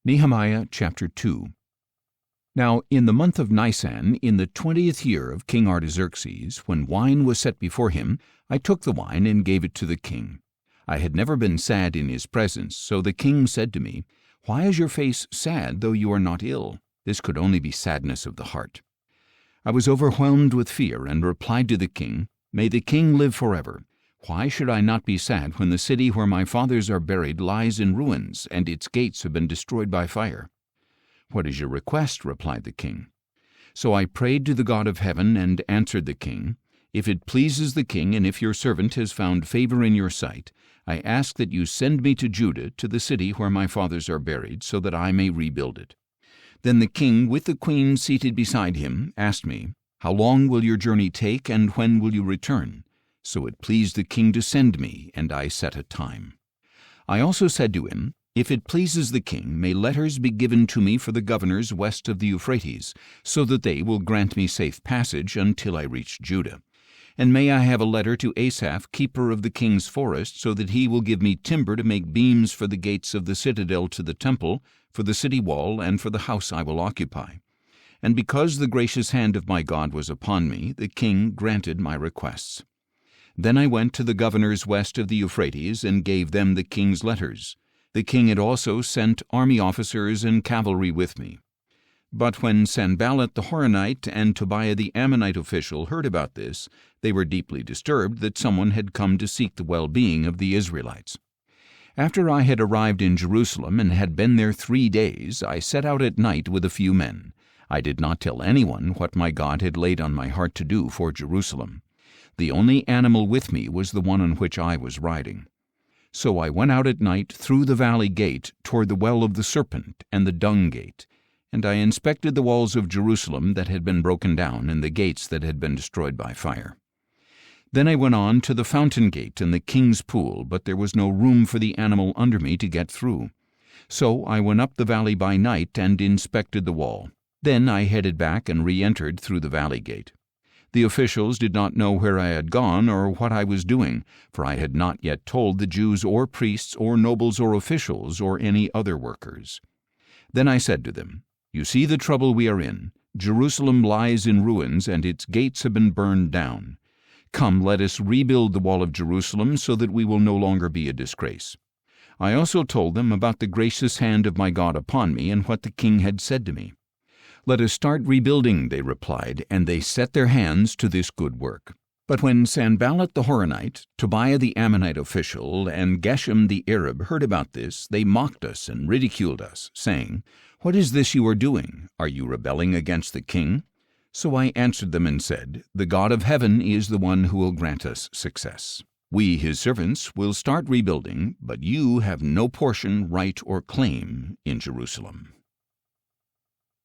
Nehemiah chapter 2. Now in the month of Nisan, in the 20th year of King Artaxerxes, when wine was set before him, I took the wine and gave it to the king. I had never been sad in his presence, so the king said to me, "Why is your face sad, though you are not ill?" This could only be sadness of the heart. I was overwhelmed with fear and replied to the king, "May the king live forever. Why should I not be sad when the city where my fathers are buried lies in ruins, and its gates have been destroyed by fire?" "What is your request?" replied the king. So I prayed to the God of heaven and answered the king, "If it pleases the king, and if your servant has found favor in your sight, I ask that you send me to Judah, to the city where my fathers are buried, so that I may rebuild it." Then the king, with the queen seated beside him, asked me, "How long will your journey take, and when will you return?" So it pleased the king to send me, and I set a time. I also said to him, "If it pleases the king, may letters be given to me for the governors west of the Euphrates, so that they will grant me safe passage until I reach Judah. And may I have a letter to Asaph, keeper of the king's forest, so that he will give me timber to make beams for the gates of the citadel to the temple, for the city wall, and for the house I will occupy." And because the gracious hand of my God was upon me, the king granted my requests. Then I went to the governors west of the Euphrates and gave them the king's letters. The king had also sent army officers and cavalry with me. But when Sanballat the Horonite and Tobiah the Ammonite official heard about this, they were deeply disturbed that someone had come to seek the well-being of the Israelites. After I had arrived in Jerusalem and had been there 3 days, I set out at night with a few men. I did not tell anyone what my God had laid on my heart to do for Jerusalem. The only animal with me was the one on which I was riding. So I went out at night through the valley gate toward the well of the serpent and the dung gate, and I inspected the walls of Jerusalem that had been broken down and the gates that had been destroyed by fire. Then I went on to the fountain gate and the king's pool, but there was no room for the animal under me to get through. So I went up the valley by night and inspected the wall. Then I headed back and re-entered through the valley gate. The officials did not know where I had gone or what I was doing, for I had not yet told the Jews or priests or nobles or officials or any other workers. Then I said to them, "You see the trouble we are in. Jerusalem lies in ruins, and its gates have been burned down. Come, let us rebuild the wall of Jerusalem so that we will no longer be a disgrace." I also told them about the gracious hand of my God upon me and what the king had said to me. "Let us start rebuilding," they replied, and they set their hands to this good work. But when Sanballat the Horonite, Tobiah the Ammonite official, and Geshem the Arab heard about this, they mocked us and ridiculed us, saying, "What is this you are doing? Are you rebelling against the king?" So I answered them and said, "The God of heaven is the one who will grant us success. We, his servants, will start rebuilding, but you have no portion, right, or claim in Jerusalem."